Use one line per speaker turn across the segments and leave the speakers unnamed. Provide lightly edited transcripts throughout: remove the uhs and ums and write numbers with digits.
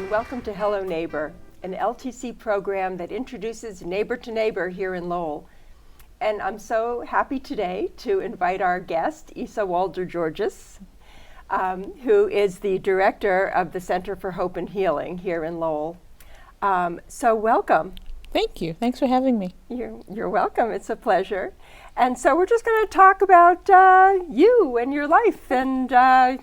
and welcome to Hello Neighbor, an LTC program that introduces neighbor to neighbor here in Lowell. And I'm so happy today to invite our guest, Woldeguiorguis, who is the director of the Center for Hope and Healing here in Lowell. So welcome.
Thank you. Thanks for having me.
You're welcome. It's a pleasure. And so we're just going to talk about you and your life and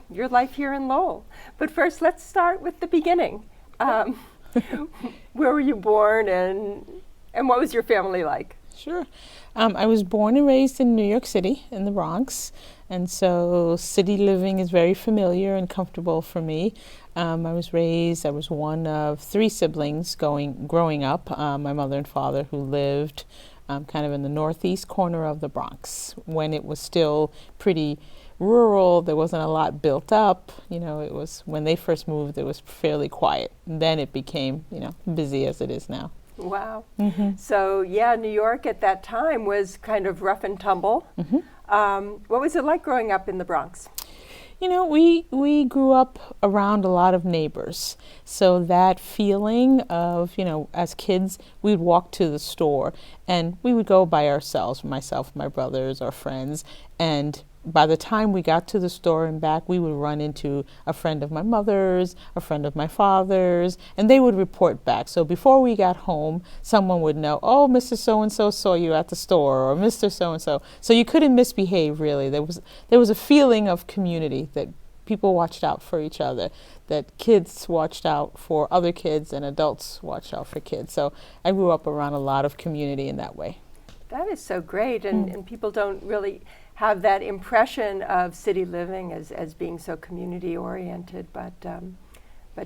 your life here in Lowell. But first, let's start with the beginning. Where were you born and what was your family like?
Sure. I was born and raised in New York City, in the Bronx. And so city living is very familiar and comfortable for me. I was one of three siblings growing up. My mother and father who lived kind of in the northeast corner of the Bronx when it was still pretty rural. There wasn't a lot built up. It was when they first moved, it was fairly quiet. And then it became, busy as it is now.
Wow.
Mm-hmm.
So New York at that time was kind of rough and tumble.
Mm-hmm.
What was it like growing up in the Bronx?
We grew up around a lot of neighbors. So that feeling of, as kids, we'd walk to the store and we would go by ourselves, myself, my brothers, our friends. And by the time we got to the store and back, we would run into a friend of my mother's, a friend of my father's, and they would report back. So before we got home, someone would know, oh, Mr. So-and-so saw you at the store, or Mr. So-and-so. So you couldn't misbehave, really. There was a feeling of community, that people watched out for each other, that kids watched out for other kids, and adults watched out for kids. So I grew up around a lot of community in that way.
That is so great, and people don't really have that impression of city living as being so community oriented, but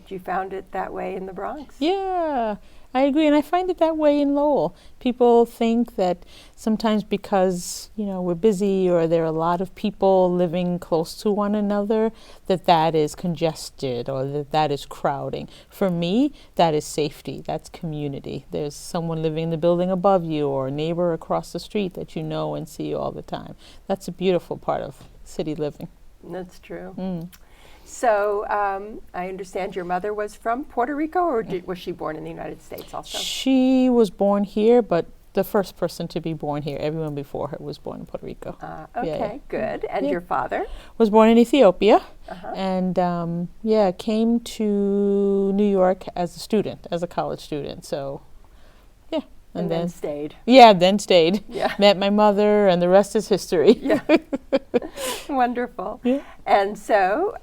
you found it that way in the Bronx.
Yeah, I agree, and I find it that way in Lowell. People think that sometimes because we're busy or there are a lot of people living close to one another, that is congested or that is crowding. For me, that is safety. That's community. There's someone living in the building above you or a neighbor across the street that you know and see all the time. That's a beautiful part of city living.
That's true. So I understand your mother was from Puerto Rico, or was she born in the United States also?
She was born here, but the first person to be born here. Everyone before her was born in Puerto Rico.
Okay, good. And your father?
Was born in Ethiopia,
Uh-huh.
and came to New York as a college student. So, yeah.
And then stayed.
Yeah, then stayed.
Yeah.
Met my mother, and the rest is history.
Yeah. Wonderful.
Yeah.
And so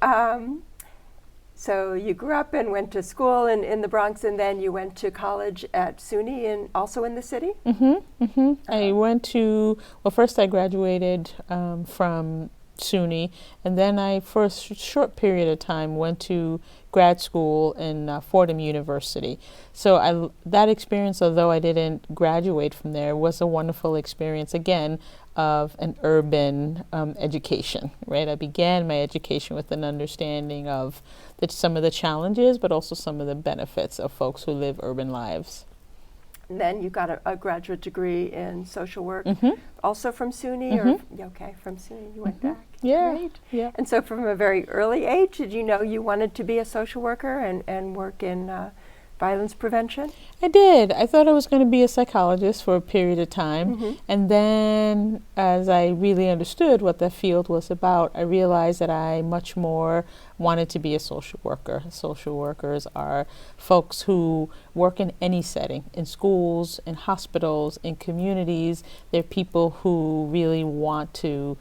you grew up and went to school in the Bronx, and then you went to college at SUNY also in the city?
Mm-hmm. Mm-hmm.
Uh-huh.
First I graduated from SUNY, and then I, for a short period of time, went to grad school in Fordham University. So that experience, although I didn't graduate from there, was a wonderful experience, again, of an urban education, right? I began my education with an understanding of some of the challenges, but also some of the benefits of folks who live urban lives.
And then you got a graduate degree in social work, also from SUNY? From SUNY you went back.
Yeah.
Great.
Yeah.
And so from a very early age, did you know you wanted to be a social worker and work in violence prevention?
I did. I thought I was going to be a psychologist for a period of time. And then as I really understood what the field was about, I realized that I much more wanted to be a social worker. Social workers are folks who work in any setting, in schools, in hospitals, in communities. They're people who really want to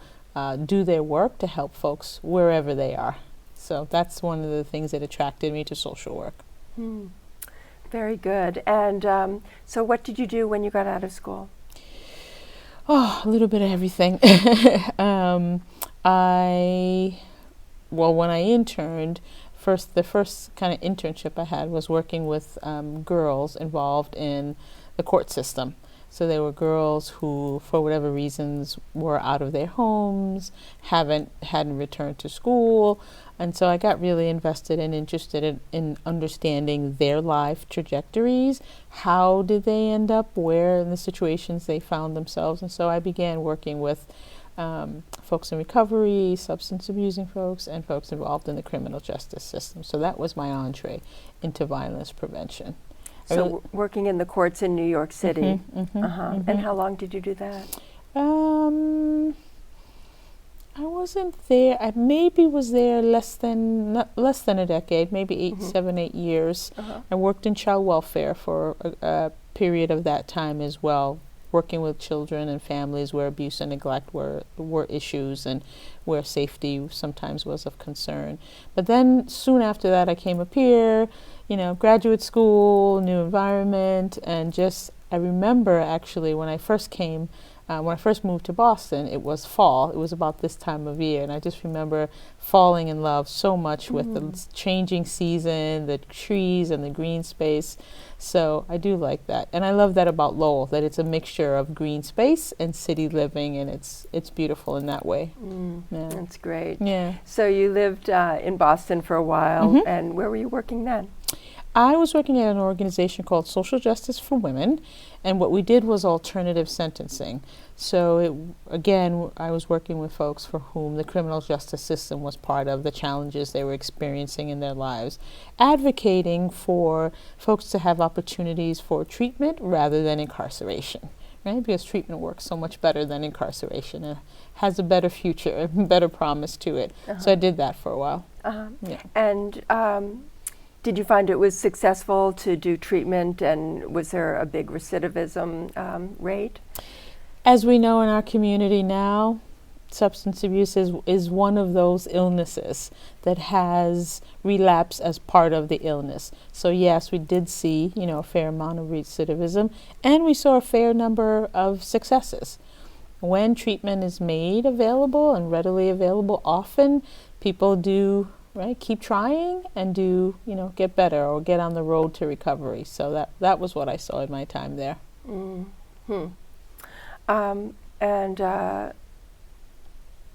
do their work to help folks wherever they are. So that's one of the things that attracted me to social work.
Very good. And so what did you do when you got out of school?
Oh, a little bit of everything. When I interned, the first kind of internship I had was working with girls involved in the court system. So there were girls who, for whatever reasons, were out of their homes, hadn't returned to school, and so I got really invested and interested in understanding their life trajectories. How did they end up where in the situations they found themselves? And so I began working with folks in recovery, substance abusing folks, and folks involved in the criminal justice system. So that was my entree into violence prevention.
So working in the courts in New York City. And how long did you do that?
I wasn't there. I maybe was there less than a decade, maybe 7, 8 years. I worked in child welfare for a period of that time as well, working with children and families where abuse and neglect were issues and where safety sometimes was of concern. But then soon after that, I came up here, graduate school, new environment, and I remember actually when I first came. When I first moved to Boston, it was fall. It was about this time of year, and I just remember falling in love so much with the changing season, the trees and the green space. So I do like that, and I love that about Lowell, that it's a mixture of green space and city living, and it's beautiful in that way. Yeah.
That's great.
Yeah.
So you lived in Boston for a while, and where were you working then?
I was working at an organization called Social Justice for Women, and what we did was alternative sentencing. So again, I was working with folks for whom the criminal justice system was part of the challenges they were experiencing in their lives, advocating for folks to have opportunities for treatment rather than incarceration, right? Because treatment works so much better than incarceration. It has a better future, a better promise to it. So I did that for a while. Yeah.
And did you find it was successful to do treatment, and was there a big recidivism rate?
As we know in our community now, substance abuse is one of those illnesses that has relapse as part of the illness. So yes, we did see, a fair amount of recidivism, and we saw a fair number of successes. When treatment is made available and readily available, often people do keep trying and get better or get on the road to recovery. So that was what I saw in my time there.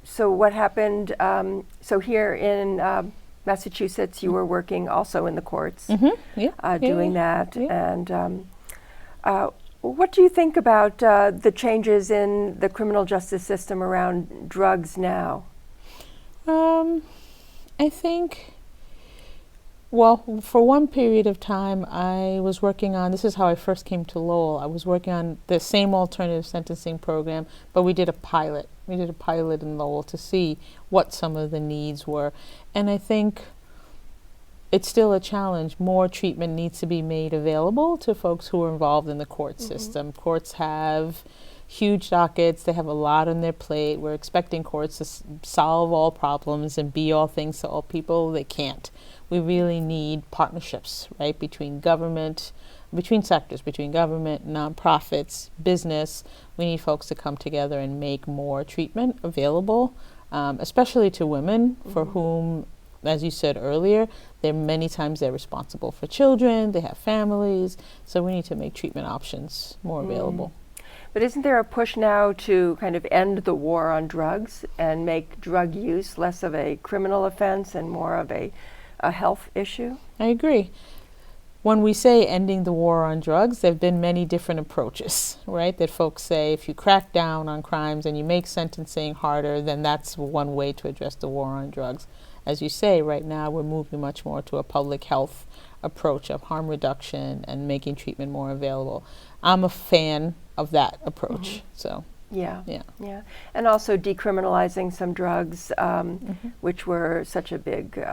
So what happened? So here in Massachusetts, you were working also in the courts, doing that.
Yeah.
And what do you think about the changes in the criminal justice system around drugs now?
I think, for one period of time, I was working on, this is how I first came to Lowell, I was working on the same alternative sentencing program, but we did a pilot. We did a pilot in Lowell to see what some of the needs were. And I think it's still a challenge. More treatment needs to be made available to folks who are involved in the court system. Courts have huge dockets. They have a lot on their plate. We're expecting courts to solve all problems and be all things to all people. They can't. We really need partnerships, between government, between sectors, between government, nonprofits, business. We need folks to come together and make more treatment available, especially to women for whom, as you said earlier, many times they're responsible for children, they have families, so we need to make treatment options more available.
But isn't there a push now to kind of end the war on drugs and make drug use less of a criminal offense and more of a health issue?
I agree. When we say ending the war on drugs, there have been many different approaches, that folks say if you crack down on crimes and you make sentencing harder, then that's one way to address the war on drugs. As you say, right now we're moving much more to a public health approach of harm reduction and making treatment more available. I'm a fan of that approach. So
yeah. And also decriminalizing some drugs, which were such a big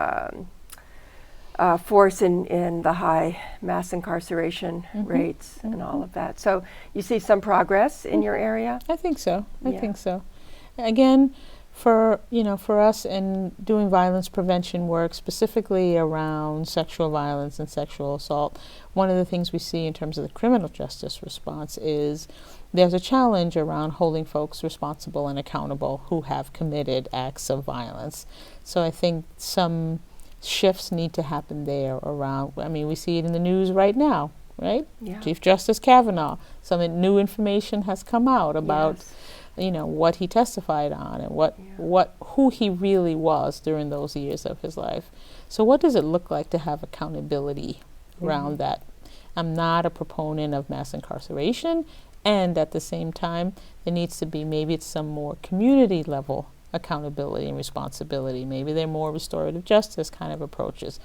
force in the high mass incarceration rates and all of that. So you see some progress in your area?
I think so. I think so. Again, for us in doing violence prevention work, specifically around sexual violence and sexual assault, one of the things we see in terms of the criminal justice response is there's a challenge around holding folks responsible and accountable who have committed acts of violence. So I think some shifts need to happen there around, we see it in the news right now,
Yeah.
Chief Justice Kavanaugh, some new information has come out about what he testified on and who he really was during those years of his life. So what does it look like to have accountability around that? I'm not a proponent of mass incarceration, And at the same time, there needs to be, maybe it's some more community level accountability and responsibility. Maybe they're more restorative justice kind of approaches.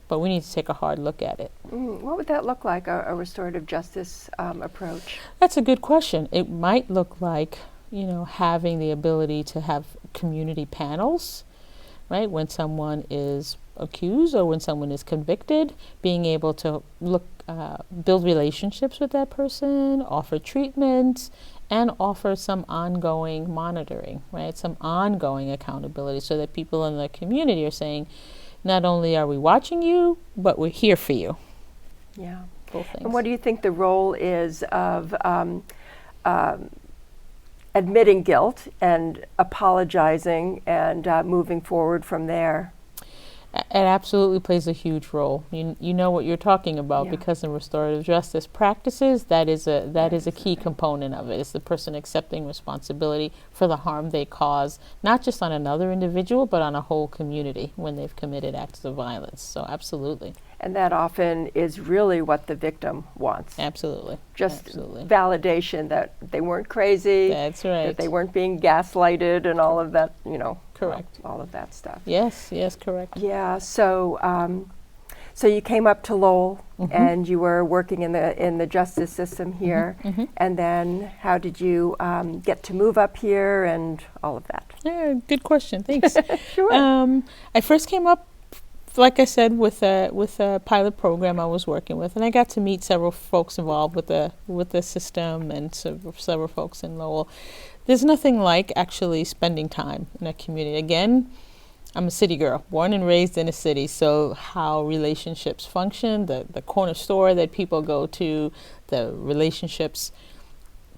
But we need to take a hard look at it.
What would that look like, a restorative justice approach?
That's a good question. It might look like, having the ability to have community panels, right? When someone is accused or when someone is convicted, being able to build relationships with that person, offer treatment, and offer some ongoing monitoring, right? Some ongoing accountability, so that people in the community are saying, not only are we watching you, but we're here for you.
Yeah.
Both things.
And what do you think the role is of admitting guilt and apologizing and moving forward from there?
It absolutely plays a huge role. You know what you're talking about, because in restorative justice practices, that is a key component of it. It's the person accepting responsibility for the harm they cause, not just on another individual, but on a whole community when they've committed acts of violence. So absolutely.
And that often is really what the victim wants.
Absolutely.
Just
absolutely.
Validation that they weren't crazy.
That's right.
That they weren't being gaslighted and all of that,
Correct.
All of that stuff.
Yes, correct.
Yeah, so so you came up to Lowell, and you were working in the justice system here, and then how did you get to move up here and all of that?
Yeah, good question. Thanks.
Sure.
I first came up, like I said, with a pilot program I was working with, and I got to meet several folks involved with the system and several folks in Lowell. There's nothing like actually spending time in a community. Again, I'm a city girl, born and raised in a city, so how relationships function, the corner store that people go to, the relationships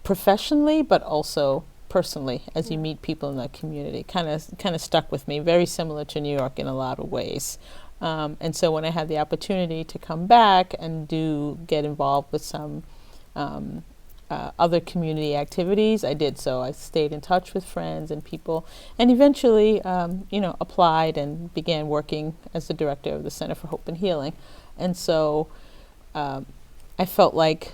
professionally, but also personally as you meet people in that community, kind of stuck with me. Very similar to New York in a lot of ways. And so when I had the opportunity to come back and get involved with some other community activities, I did so. I stayed in touch with friends and people, and eventually, applied and began working as the director of the Center for Hope and Healing. And so, I felt like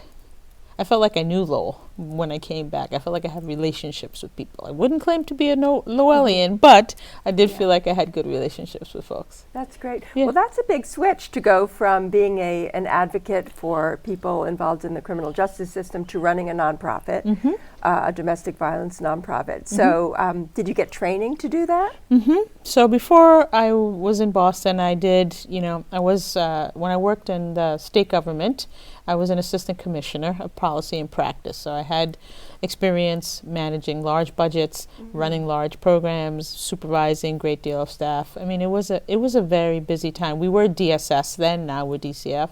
I knew Lowell when I came back. I felt like I had relationships with people. I wouldn't claim to be a Lowellian, but I did feel like I had good relationships with folks.
That's great.
Yeah.
Well, that's a big switch to go from being an advocate for people involved in the criminal justice system to running a nonprofit, a domestic violence nonprofit. So did you get training to do that?
So before I was in Boston, I did, I was, when I worked in the state government, I was an assistant commissioner of policy and practice. So I had experience managing large budgets, running large programs, supervising a great deal of staff. I mean, it was a very busy time. We were DSS then, now we're DCF.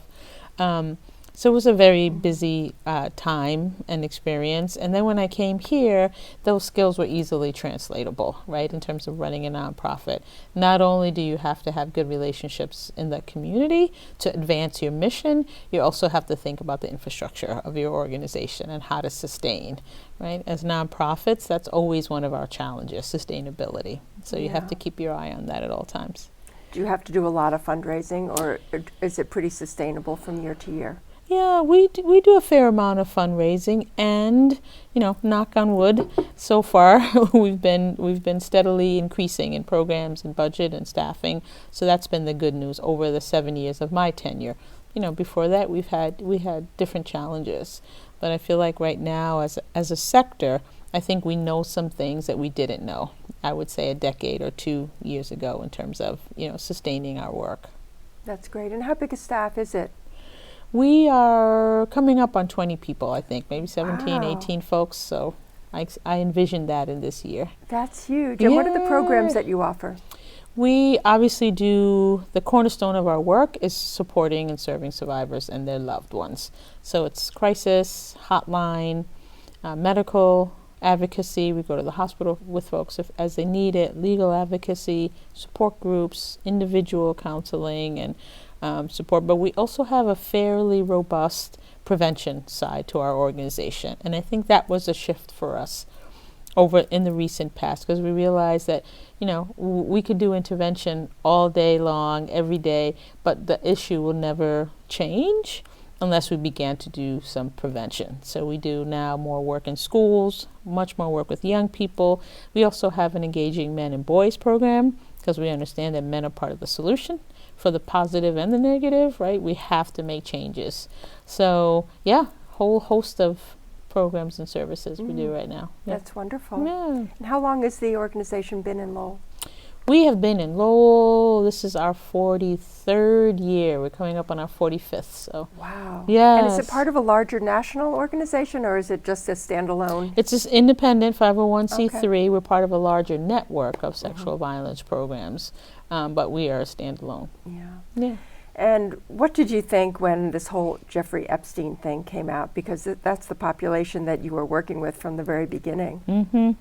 So it was a very busy time and experience. And then when I came here, those skills were easily translatable, right, in terms of running a nonprofit. Not only do you have to have good relationships in the community to advance your mission, you also have to think about the infrastructure of your organization and how to sustain, right? As nonprofits, that's always one of our challenges, sustainability. So you have to keep your eye on that at all times.
Do you have to do a lot of fundraising, or is it pretty sustainable from year to year?
Yeah, we do a fair amount of fundraising, and knock on wood, so far we've been steadily increasing in programs and budget and staffing. So that's been the good news over the 7 years of my tenure. Before that we had different challenges, but I feel like right now as a sector, I think we know some things that we didn't know, I would say a decade or 2 years ago, in terms of sustaining our work.
That's great. And how big a staff is it?
We are coming up on 20 people, I think, maybe 17,
Wow.
18 folks. So I envision that in this year.
That's huge. And what are the programs that you offer?
We obviously do, the cornerstone of our work is supporting and serving survivors and their loved ones. So it's crisis, hotline, medical advocacy. We go to the hospital with folks as they need it, legal advocacy, support groups, individual counseling, and support. But we also have a fairly robust prevention side to our organization. And I think that was a shift for us over in the recent past, because we realized that, we could do intervention all day long, every day, but the issue will never change unless we began to do some prevention. So we do now more work in schools, much more work with young people. We also have an Engaging Men and Boys program because we understand that men are part of the solution for the positive and the negative, right? We have to make changes. So, yeah, whole host of programs and services we do right now. Yeah.
That's wonderful.
Yeah.
And how long has the organization been in Lowell?
We have been in Lowell. This is our 43rd year. We're coming up on our 45th. So,
wow.
yes.
And is it part of a larger national organization, or is it just a standalone?
It's just independent 501c3. Okay. We're part of a larger network of sexual violence programs, but we are a standalone.
Yeah.
Yeah.
And what did you think when this whole Jeffrey Epstein thing came out? Because that's the population that you were working with from the very beginning.
Mm-hmm.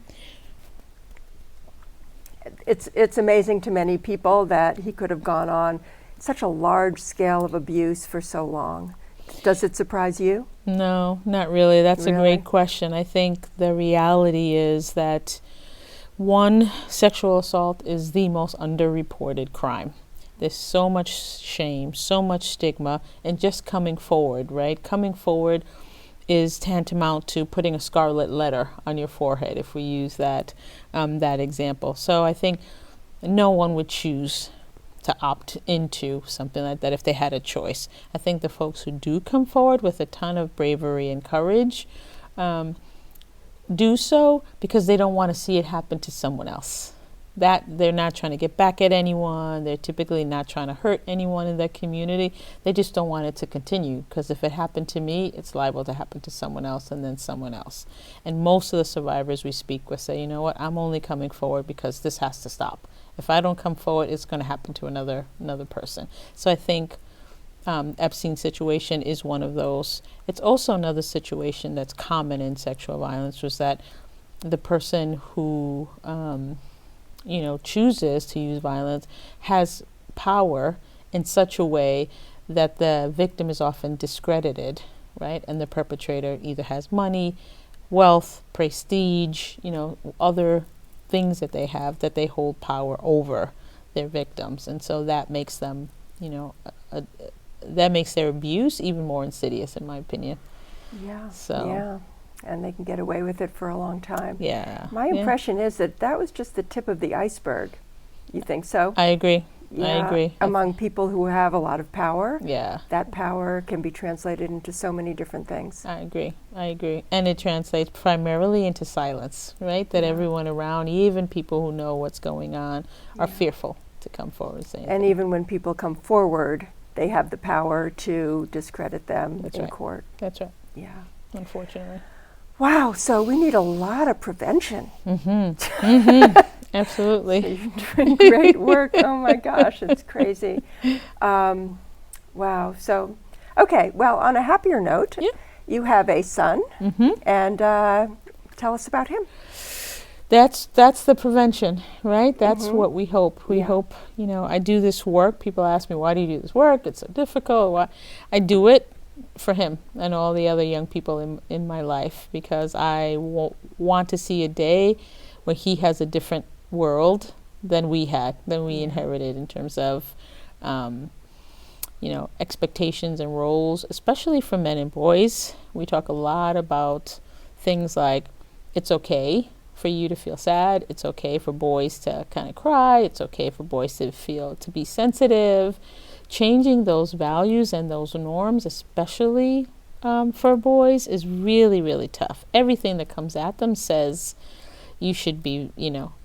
It's amazing to many people that he could have gone on such a large scale of abuse for so long. Does it surprise you?
No, not really. That's
really?
A great question. I think the reality is that, one, sexual assault is the most underreported crime. There's so much shame, so much stigma, and just coming forward, right? Coming forward is tantamount to putting a scarlet letter on your forehead, if we use that example. So I think no one would choose to opt into something like that if they had a choice. I think the folks who do come forward with a ton of bravery and courage do so because they don't want to see it happen to someone else. That they're not trying to get back at anyone. They're typically not trying to hurt anyone in their community. They just don't want it to continue, because if it happened to me, it's liable to happen to someone else and then someone else. And most of the survivors we speak with say, you know what, I'm only coming forward because this has to stop. If I don't come forward, it's going to happen to another person. So I think Epstein's situation is one of those. It's also another situation that's common in sexual violence, was that the person who chooses to use violence has power in such a way that the victim is often discredited, right? And the perpetrator either has money, wealth, prestige, other things that they have that they hold power over their victims. And so that makes them, that makes their abuse even more insidious, in my opinion.
Yeah.
So.
Yeah. And they can get away with it for a long time.
Yeah.
My impression is that was just the tip of the iceberg. You think so?
I agree.
Yeah.
I agree.
Among people who have a lot of power,
yeah,
that power can be translated into so many different things.
I agree. And it translates primarily into silence, right? That everyone around, even people who know what's going on, are fearful to come forward and say anything.
And even when people come forward, they have the power to discredit them in
right.
court.
That's right.
Yeah.
Unfortunately.
Wow, so we need a lot of prevention.
Mm-hmm. Mm-hmm. Absolutely.
So you're doing great work. Oh my gosh, it's crazy. Wow. So, okay. Well, on a happier note, you have a son, and tell us about him.
That's the prevention, right? That's what we hope. We hope. I do this work. People ask me, "Why do you do this work? It's so difficult." Why? I do it for him and all the other young people in my life, because I want to see a day where he has a different world than we inherited in terms of, expectations and roles, especially for men and boys. We talk a lot about things like, it's okay for you to feel sad. It's okay for boys to kind of cry. It's okay for boys to be sensitive. Changing those values and those norms, especially for boys, is really, really tough. Everything that comes at them says you should be,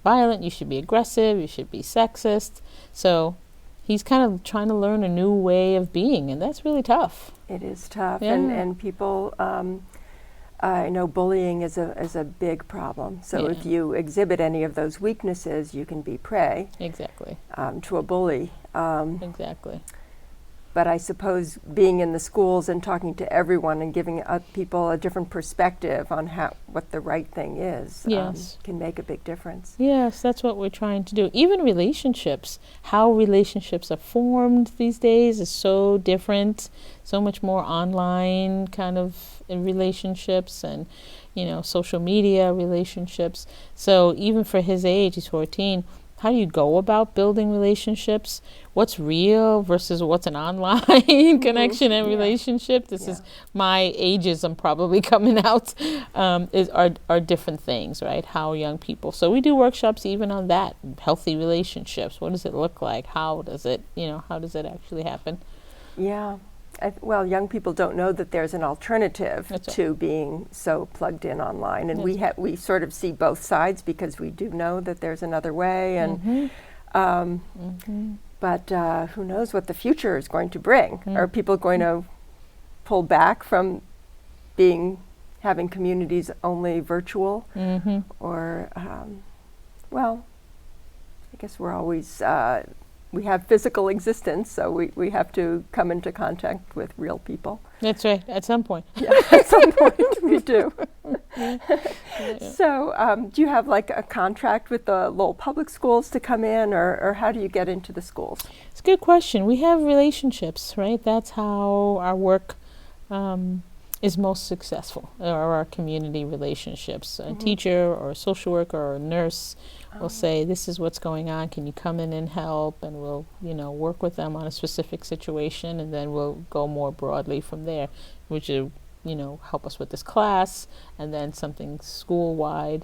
violent, you should be aggressive, you should be sexist. So he's kind of trying to learn a new way of being, and that's really tough.
It is tough,
Yeah.
and people, I know bullying is a big problem. So if you exhibit any of those weaknesses, you can be prey.
Exactly.
To a bully.
Exactly.
But I suppose being in the schools and talking to everyone and giving people a different perspective on what the right thing is can make a big difference.
Yes, that's what we're trying to do. Even relationships, how relationships are formed these days is so different, so much more online kind of relationships and, social media relationships. So even for his age, he's 14, how do you go about building relationships? What's real versus what's an online connection and relationship? This is my ageism probably coming out. Are different things, right? How young people. So we do workshops even on that. Healthy relationships. What does it look like? How does it actually happen?
Yeah. Well, young people don't know that there's an alternative to being so plugged in online, and we sort of see both sides because we do know that there's another way, and but who knows what the future is going to bring? Are people going to pull back from having communities only virtual, or well, I guess we're always. We have physical existence, so we have to come into contact with real people.
That's right, at some point.
Yeah, at some point we do. So do you have like a contract with the Lowell Public Schools to come in, or how do you get into the schools?
It's a good question. We have relationships, right? That's how our work is most successful, or our community relationships. A teacher or a social worker or a nurse will say, this is what's going on, can you come in and help? And we'll, work with them on a specific situation, and then we'll go more broadly from there, which is, help us with this class, and then something school-wide.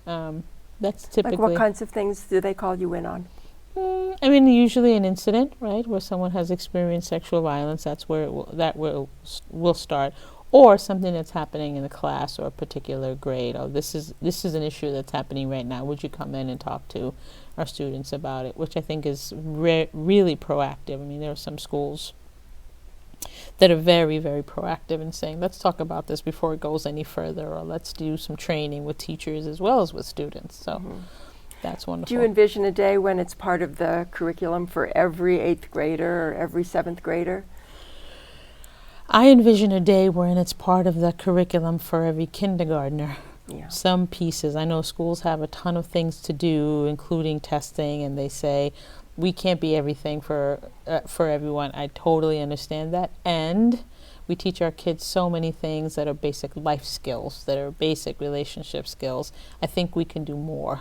That's typically...
Like what kinds of things do they call you in on?
Usually an incident, right, where someone has experienced sexual violence. That's where we'll start. Or something that's happening in a class or a particular grade. Oh, this is an issue that's happening right now. Would you come in and talk to our students about it? Which I think is really proactive. There are some schools that are very, very proactive in saying, let's talk about this before it goes any further, or let's do some training with teachers as well as with students. So that's wonderful.
Do you envision a day when it's part of the curriculum for every 8th grader or every 7th grader?
I envision a day wherein it's part of the curriculum for every kindergartner. Yeah. Some pieces. I know schools have a ton of things to do, including testing, and they say, we can't be everything for everyone. I totally understand that. And we teach our kids so many things that are basic life skills, that are basic relationship skills. I think we can do more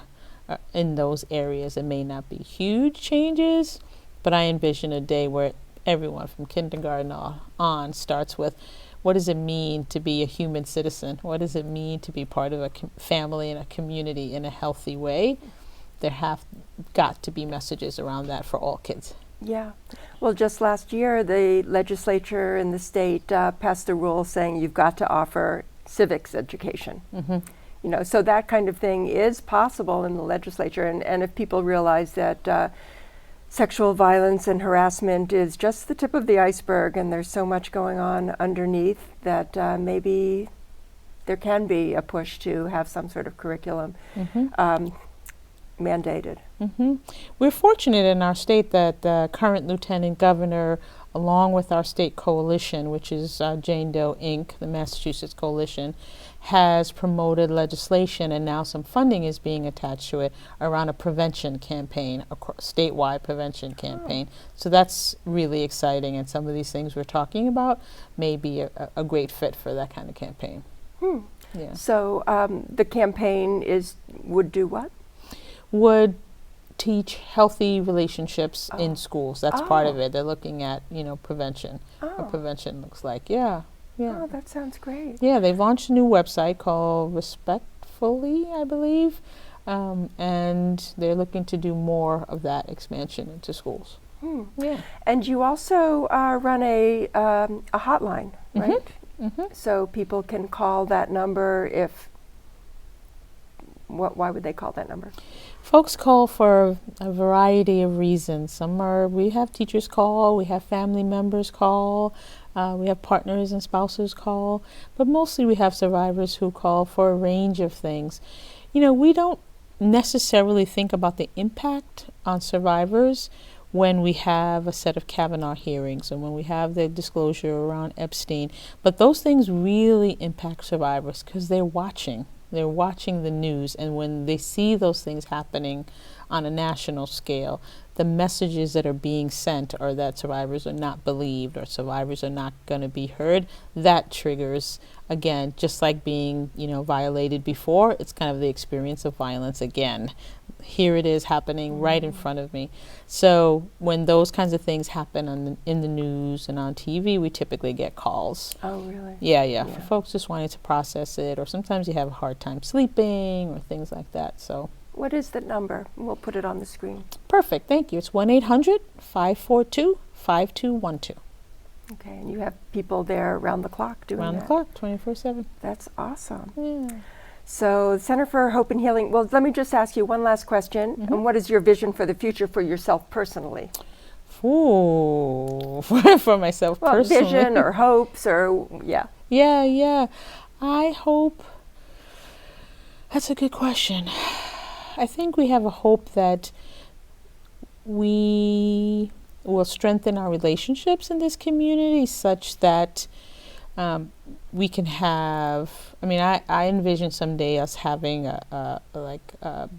in those areas. It may not be huge changes, but I envision a day where everyone from kindergarten on starts with, what does it mean to be a human citizen? What does it mean to be part of a family and a community in a healthy way? There have got to be messages around that for all kids.
Yeah. Well, just last year, the legislature in the state passed a rule saying you've got to offer civics education. So that kind of thing is possible in the legislature. And if people realize that sexual violence and harassment is just the tip of the iceberg, and there's so much going on underneath that maybe there can be a push to have some sort of curriculum mandated.
We're fortunate in our state that the current lieutenant governor, along with our state coalition, which is Jane Doe Inc., the Massachusetts Coalition, has promoted legislation, and now some funding is being attached to it around a prevention campaign, a statewide prevention campaign. So that's really exciting, and some of these things we're talking about may be a great fit for that kind of campaign. Yeah.
So the campaign would do what?
Would teach healthy relationships in schools. That's part of it. They're looking at, prevention. What prevention looks like. Yeah.
Oh, that sounds great.
Yeah, they've launched a new website called Respectfully, I believe, and they're looking to do more of that expansion into schools. Yeah.
And you also run a hotline, right? So people can call that number if... Why would they call that number?
Folks call for a variety of reasons. We have teachers call, we have family members call, we have partners and spouses call, but mostly we have survivors who call for a range of things. We don't necessarily think about the impact on survivors when we have a set of Kavanaugh hearings and when we have the disclosure around Epstein, but those things really impact survivors because they're watching. They're watching the news, and when they see those things happening on a national scale, the messages that are being sent are that survivors are not believed or survivors are not going to be heard. That triggers again, just like being, violated before, it's kind of the experience of violence again. Here it is happening right in front of me. So when those kinds of things happen in the news and on TV, we typically get calls.
Oh, really?
Yeah, for folks just wanting to process it, or sometimes you have a hard time sleeping or things like that. So
what is the number? We'll put it on the screen.
Perfect, thank you. It's 1-800-542-5212.
Okay, and you have people there around the clock doing that?
Around the clock, 24/7.
That's awesome.
Yeah.
So, Center for Hope and Healing, well, let me just ask you one last question. And what is your vision for the future for yourself personally?
Ooh, for myself
Well,
personally.
vision or hopes or, yeah.
Yeah. I hope, that's a good question. I think we have a hope that we will strengthen our relationships in this community such that we can have, I envision someday us having a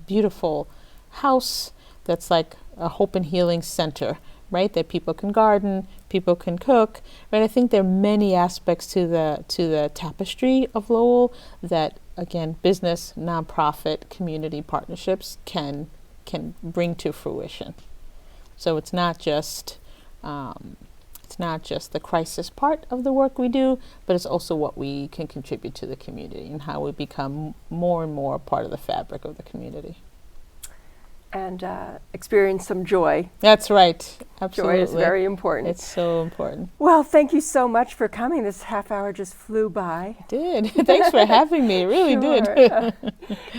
beautiful house that's like a hope and healing center, right? That people can garden, people can cook, right? I think there are many aspects to the tapestry of Lowell that, again, business, nonprofit, community partnerships can bring to fruition. So it's not just the crisis part of the work we do, but it's also what we can contribute to the community and how we become more and more a part of the fabric of the community.
And experience some joy.
That's right. Absolutely.
Joy is very important.
It's so important.
Well, thank you so much for coming. This half hour just flew by.
It did. Thanks for having me. It really did.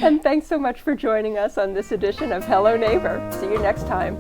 And thanks so much for joining us on this edition of Hello Neighbor. See you next time.